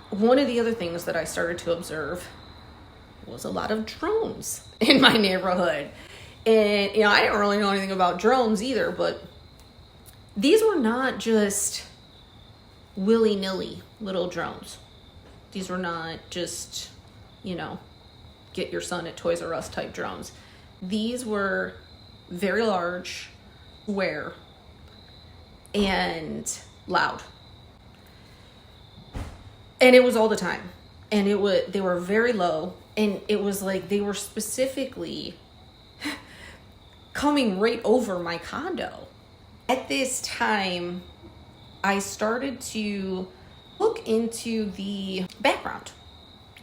one of the other things that I started to observe was a lot of drones in my neighborhood. And, I didn't really know anything about drones either, but these were not just willy-nilly little drones. These were not just, get your son at Toys R Us type drones. These were very large, square, and loud. And it was all the time. And they were very low. And it was like they were specifically coming right over my condo. At this time, I started to look into the background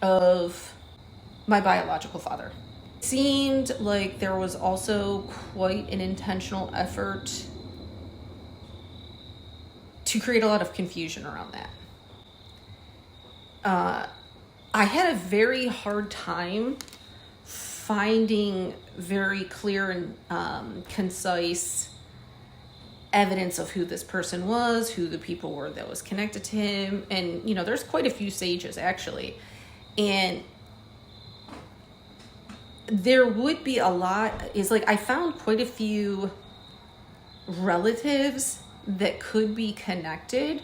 of my biological father. It seemed like there was also quite an intentional effort to create a lot of confusion around that. I had a very hard time finding very clear and concise evidence of who this person was, who the people were that was connected to him. And, there's quite a few sages actually. And there would be a lot, I found quite a few relatives that could be connected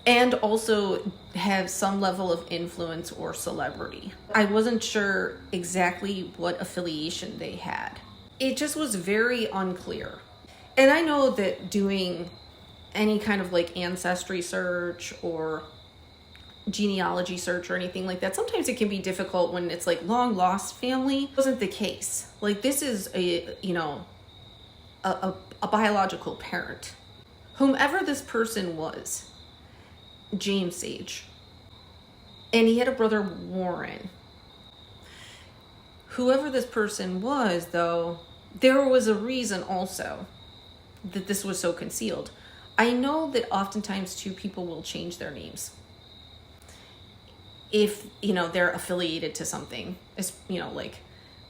and also have some level of influence or celebrity. I wasn't sure exactly what affiliation they had. It just was very unclear. And I know that doing any kind of ancestry search or genealogy search or anything like that, sometimes it can be difficult when it's long lost family. It wasn't the case. This is a biological parent. Whomever this person was, James Sage. And he had a brother, Warren. Whoever this person was, though, there was a reason also that this was so concealed. I know that oftentimes too people will change their names if they're affiliated to something, like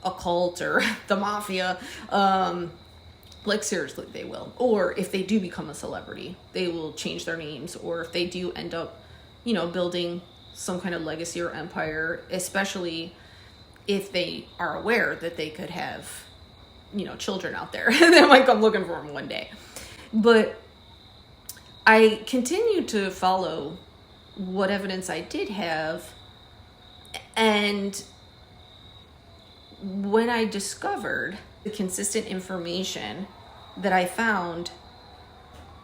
a cult or the mafia. Seriously, they will. Or if they do become a celebrity, they will change their names. Or if they do end up, building some kind of legacy or empire, especially if they are aware that they could have, children out there that might come looking for them one day. But I continued to follow what evidence I did have. And when I discovered the consistent information that I found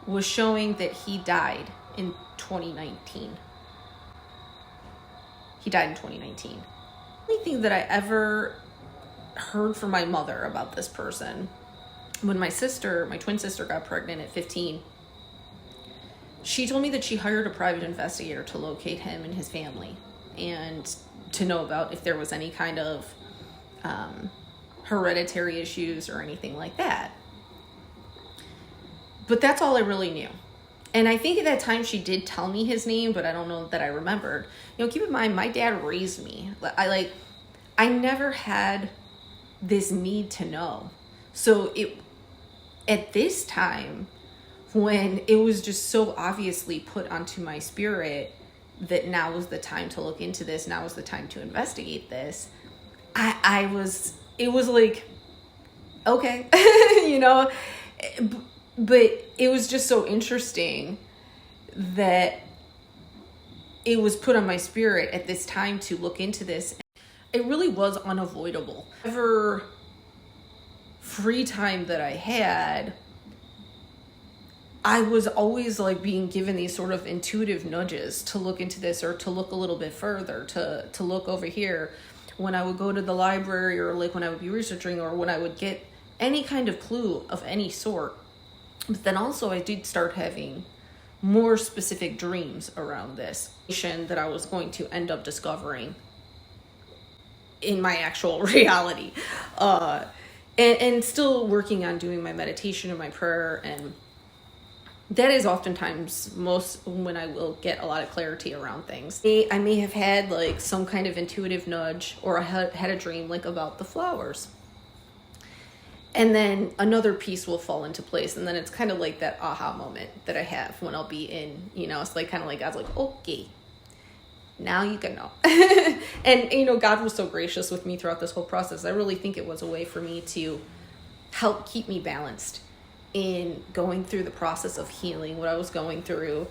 was showing that he died in 2019. He died in 2019. The only thing that I ever heard from my mother about this person, when my twin sister got pregnant at 15, she told me that she hired a private investigator to locate him and his family and to know about if there was any kind of hereditary issues or anything like that. But that's all I really knew. And I think at that time she did tell me his name, but I don't know that I remembered. Keep in mind, my dad raised me. I never had this need to know. So at this time, when it was just so obviously put onto my spirit that now was the time to look into this, now was the time to investigate this, it was like, okay, but it was just so interesting that it was put on my spirit at this time to look into this. It really was unavoidable. Whatever free time that I had, I was always being given these sort of intuitive nudges to look into this or to look a little bit further, to look over here. When I would go to the library or when I would be researching or when I would get any kind of clue of any sort. But then also I did start having more specific dreams around this that I was going to end up discovering in my actual reality. And still working on doing my meditation and my prayer, and that is oftentimes most when I will get a lot of clarity around things. I may have had some kind of intuitive nudge, or I had a dream about the flowers. And then another piece will fall into place. And then it's kind of like that aha moment that I have when I'll be in, it's like kind of like God's like, okay, now you can know. And, God was so gracious with me throughout this whole process. I really think it was a way for me to help keep me balanced in going through the process of healing what I was going through,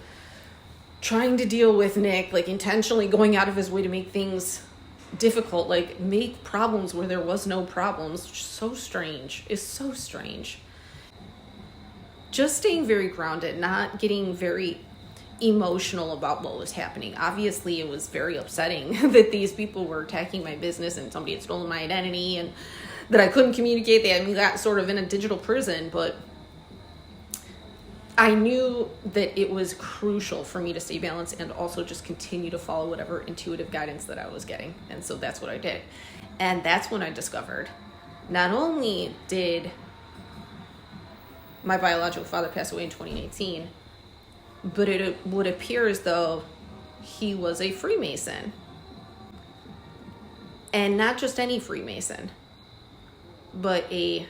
trying to deal with Nick, like intentionally going out of his way to make things difficult, like make problems where there was no problems, which is so strange. It's so strange. Just staying very grounded, not getting very emotional about what was happening. Obviously, it was very upsetting that these people were attacking my business and somebody had stolen my identity and that I couldn't communicate. They had me got sort of in a digital prison, but I knew that it was crucial for me to stay balanced and also just continue to follow whatever intuitive guidance that I was getting. And so that's what I did. And that's when I discovered not only did my biological father pass away in 2018, but it would appear as though he was a Freemason. And not just any Freemason, but a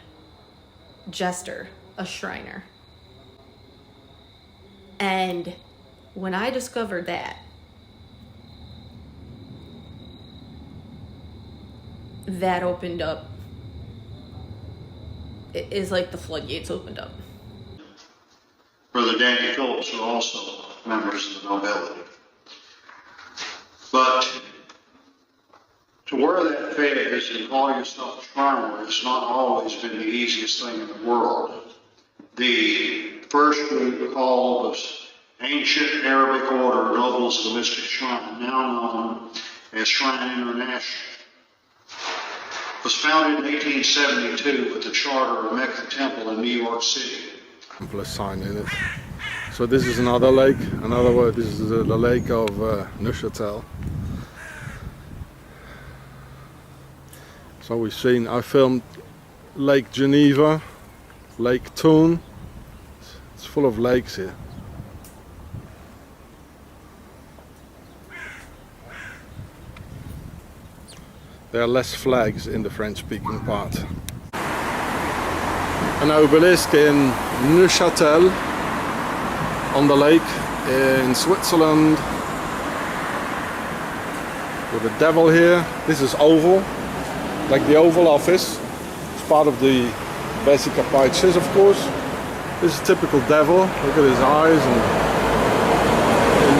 jester, a Shriner. And when I discovered that opened up, it is like the floodgates opened up. Brother Danny Phillips are also members of the nobility. But to wear that fez and call yourself a Shriner has not always been the easiest thing in the world. The first group called the Ancient Arabic Order of Nobles of the Mystic Shrine, now known as Shrine International, was founded in 1872 with the charter of Mecca Temple in New York City. A sign in it. So this is another lake. Another word. This is the lake of Neuchâtel. So we've seen. I filmed Lake Geneva, Lake Thun. It's full of lakes here. There are less flags in the French-speaking part. An obelisk in Neuchâtel on the lake in Switzerland with a devil here. This is oval, like the Oval Office. It's part of the Vesica Piscis, of course. This is a typical devil. Look at his eyes, and in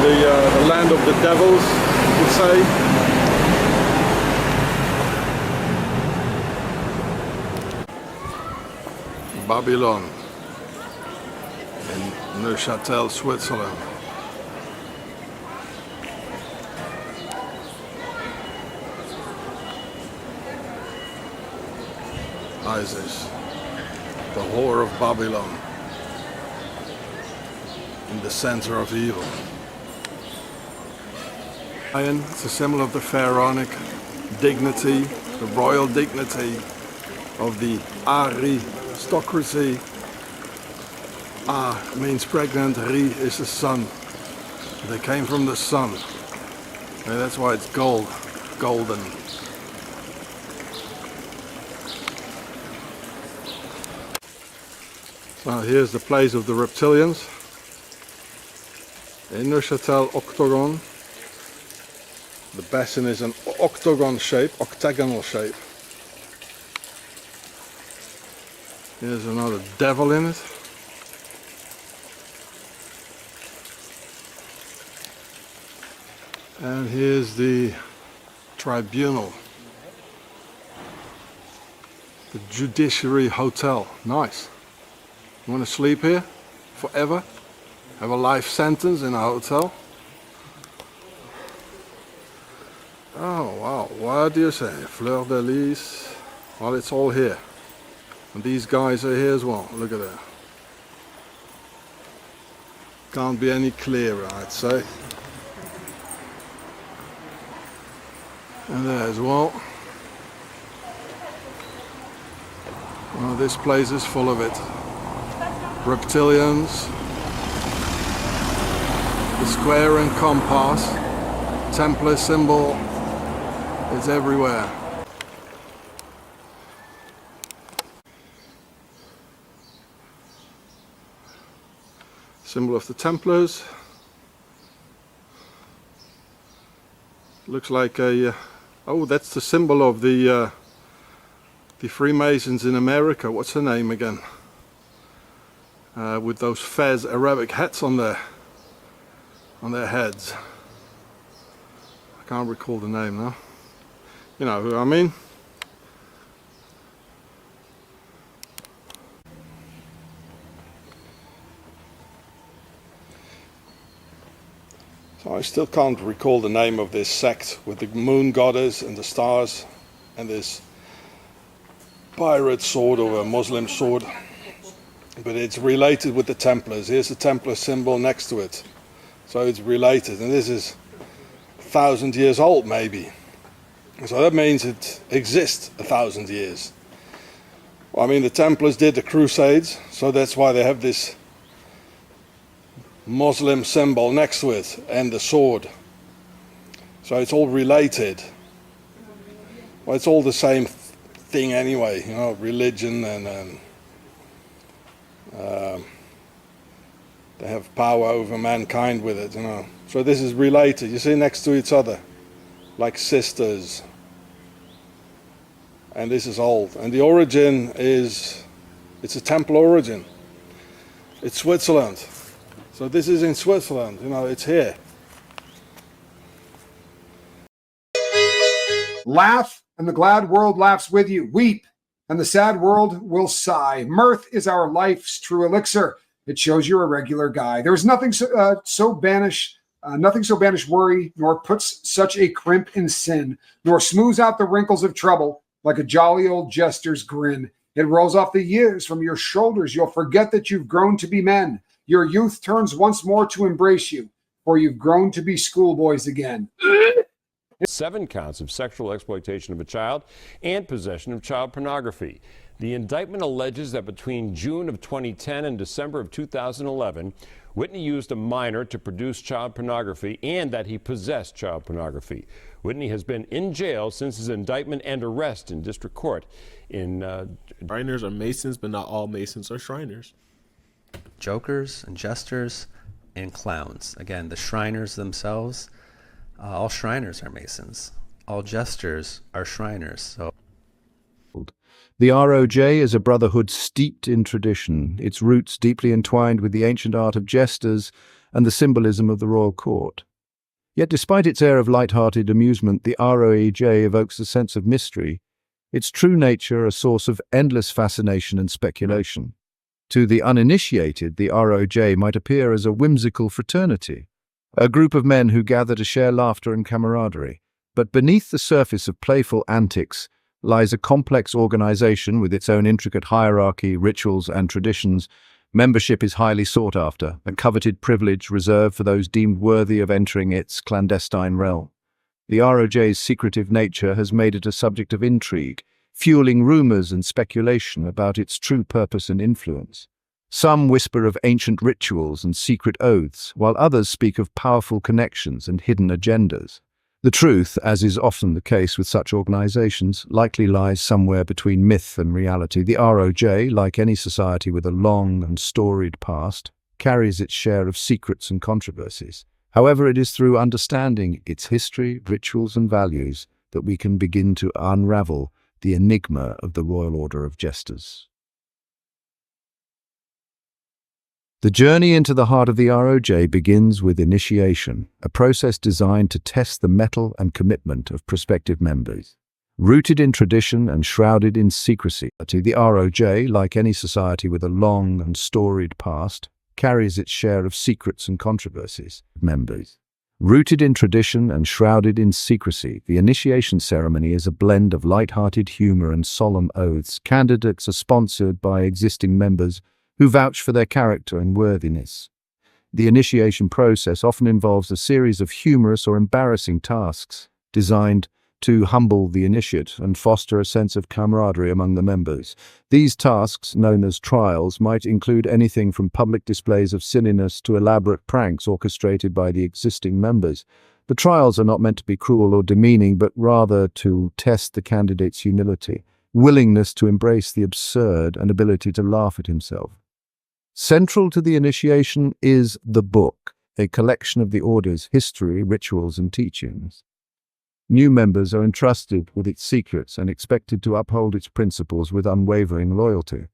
the land of the devils, you could say. Babylon in Neuchâtel, Switzerland. Isis, the whore of Babylon, in the center of evil. Lion, it's a symbol of the pharaonic dignity, the royal dignity of the aristocracy. Ah means pregnant, Ri is the sun. They came from the sun. And that's why it's gold, golden. So here's the place of the reptilians. In Neuchâtel Octagon. The basin is an octagonal shape. Here's another devil in it. And here's the tribunal. The Judiciary Hotel. Nice. You want to sleep here forever? Have a life sentence in a hotel? Oh wow, what do you say? Fleur de Lis. Well, it's all here. And these guys are here as well. Look at that. Can't be any clearer, I'd say. And there as well. Well, this place is full of it. Reptilians. The square and compass. Templar symbol. It's everywhere. Symbol of the Templars. Looks like a oh, that's the symbol of the Freemasons in America. What's her name again? With those fez Arabic hats on their heads. I can't recall the name now. You know who I mean. So I still can't recall the name of this sect with the moon goddess and the stars and this pirate sword or a Muslim sword. But it's related with the Templars. Here's the Templar symbol next to it. So it's related, and this is 1,000 years old maybe. So that means it exists 1,000 years. Well, I mean, the Templars did the Crusades, so that's why they have this Muslim symbol next to it and the sword. So it's all related. Well, it's all the same thing anyway, you know, religion and they have power over mankind with it, you know. So this is related. You see, next to each other, like sisters. And this is old. And the origin is, it's a Templar origin. It's Switzerland. So this is in Switzerland, you know, it's here. Laugh, and the glad world laughs with you. Weep, and the sad world will sigh. Mirth is our life's true elixir. It shows you're a regular guy. There is nothing so banish worry, nor puts such a crimp in sin, nor smooths out the wrinkles of trouble like a jolly old jester's grin. It rolls off the years from your shoulders. You'll forget that you've grown to be men. Your youth turns once more to embrace you, for you've grown to be schoolboys again. 7 counts of sexual exploitation of a child and possession of child pornography. The indictment alleges that between June of 2010 and December of 2011, Whitney used a minor to produce child pornography and that he possessed child pornography. Whitney has been in jail since his indictment and arrest in district court. Shriners are Masons, but not all Masons are Shriners. Jokers and jesters and clowns. Again, the Shriners themselves, all Shriners are Masons. All jesters are Shriners. So the ROJ is a brotherhood steeped in tradition, its roots deeply entwined with the ancient art of jesters and the symbolism of the royal court. Yet despite its air of light-hearted amusement, the ROJ evokes a sense of mystery, its true nature a source of endless fascination and speculation. To the uninitiated, the ROJ might appear as a whimsical fraternity, a group of men who gather to share laughter and camaraderie. But beneath the surface of playful antics lies a complex organization with its own intricate hierarchy, rituals, and traditions. Membership is highly sought after, a coveted privilege reserved for those deemed worthy of entering its clandestine realm. The ROJ's secretive nature has made it a subject of intrigue, fueling rumors and speculation about its true purpose and influence. Some whisper of ancient rituals and secret oaths, while others speak of powerful connections and hidden agendas. The truth, as is often the case with such organizations, likely lies somewhere between myth and reality. The ROJ, like any society with a long and storied past, carries its share of secrets and controversies. However, it is through understanding its history, rituals, and values that we can begin to unravel the enigma of the Royal Order of Jesters. The journey into the heart of the ROJ begins with initiation, a process designed to test the mettle and commitment of prospective members. Rooted in tradition and shrouded in secrecy, the ROJ, like any society with a long and storied past, carries its share of secrets and controversies. Rooted in tradition and shrouded in secrecy, the initiation ceremony is a blend of light-hearted humor and solemn oaths. Candidates are sponsored by existing members who vouch for their character and worthiness. The initiation process often involves a series of humorous or embarrassing tasks designed to humble the initiate and foster a sense of camaraderie among the members. These tasks, known as trials, might include anything from public displays of silliness to elaborate pranks orchestrated by the existing members. The trials are not meant to be cruel or demeaning, but rather to test the candidate's humility, willingness to embrace the absurd, and ability to laugh at himself. Central to the initiation is the book, a collection of the order's history, rituals, and teachings. New members are entrusted with its secrets and expected to uphold its principles with unwavering loyalty.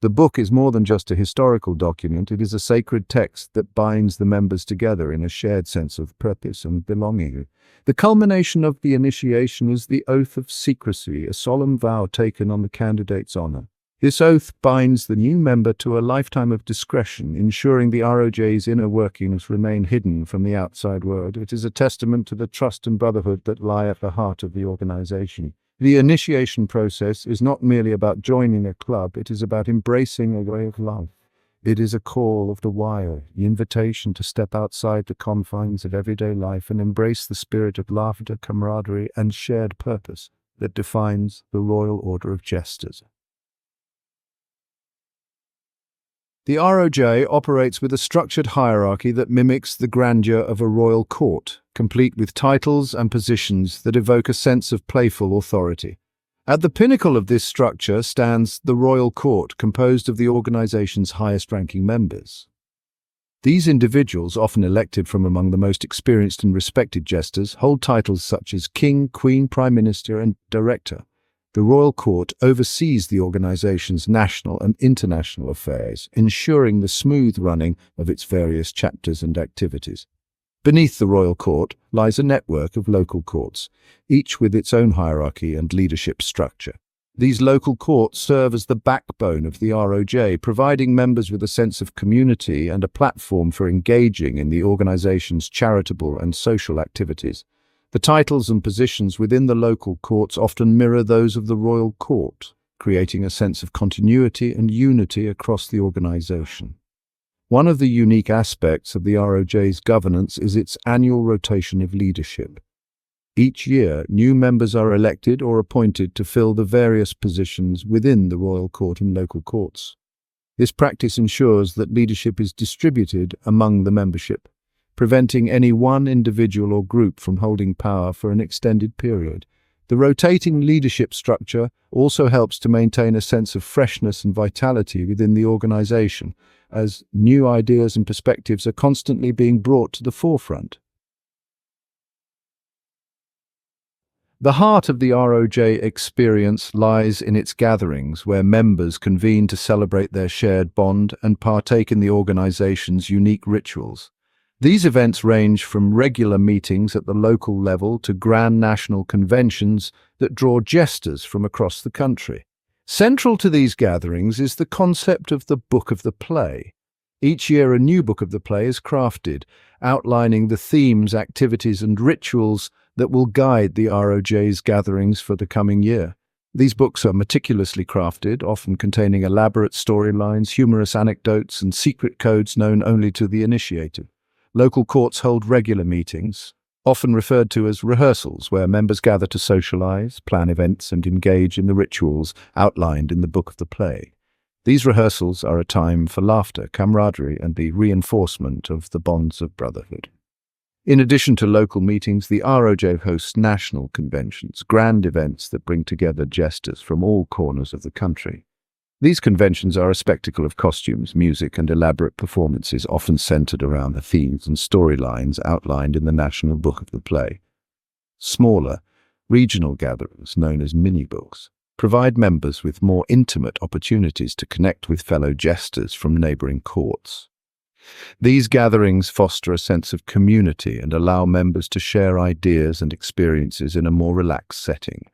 The book is more than just a historical document, it is a sacred text that binds the members together in a shared sense of purpose and belonging. The culmination of the initiation is the oath of secrecy, a solemn vow taken on the candidate's honor. This oath binds the new member to a lifetime of discretion, ensuring the ROJ's inner workings remain hidden from the outside world. It is a testament to the trust and brotherhood that lie at the heart of the organization. The initiation process is not merely about joining a club, it is about embracing a way of life. It is a call of the wire, the invitation to step outside the confines of everyday life and embrace the spirit of laughter, camaraderie, and shared purpose that defines the Royal Order of Jesters. The ROJ operates with a structured hierarchy that mimics the grandeur of a royal court, complete with titles and positions that evoke a sense of playful authority. At the pinnacle of this structure stands the Royal Court, composed of the organization's highest-ranking members. These individuals, often elected from among the most experienced and respected jesters, hold titles such as King, Queen, Prime Minister, and Director. The Royal Court oversees the organization's national and international affairs, ensuring the smooth running of its various chapters and activities. Beneath the Royal Court lies a network of local courts, each with its own hierarchy and leadership structure. These local courts serve as the backbone of the ROJ, providing members with a sense of community and a platform for engaging in the organization's charitable and social activities. The titles and positions within the local courts often mirror those of the Royal Court, creating a sense of continuity and unity across the organization. One of the unique aspects of the ROJ's governance is its annual rotation of leadership. Each year, new members are elected or appointed to fill the various positions within the Royal Court and local courts. This practice ensures that leadership is distributed among the membership, preventing any one individual or group from holding power for an extended period. The rotating leadership structure also helps to maintain a sense of freshness and vitality within the organization, as new ideas and perspectives are constantly being brought to the forefront. The heart of the ROJ experience lies in its gatherings, where members convene to celebrate their shared bond and partake in the organization's unique rituals. These events range from regular meetings at the local level to grand national conventions that draw jesters from across the country. Central to these gatherings is the concept of the Book of the Play. Each year a new Book of the Play is crafted, outlining the themes, activities, and rituals that will guide the ROJ's gatherings for the coming year. These books are meticulously crafted, often containing elaborate storylines, humorous anecdotes, and secret codes known only to the initiated. Local courts hold regular meetings, often referred to as rehearsals, where members gather to socialize, plan events, and engage in the rituals outlined in the Book of the Play. These rehearsals are a time for laughter, camaraderie, and the reinforcement of the bonds of brotherhood. In addition to local meetings, the ROJ hosts national conventions, grand events that bring together jesters from all corners of the country. These conventions are a spectacle of costumes, music, and elaborate performances, often centered around the themes and storylines outlined in the National Book of the Play. Smaller, regional gatherings, known as mini-books, provide members with more intimate opportunities to connect with fellow jesters from neighboring courts. These gatherings foster a sense of community and allow members to share ideas and experiences in a more relaxed setting.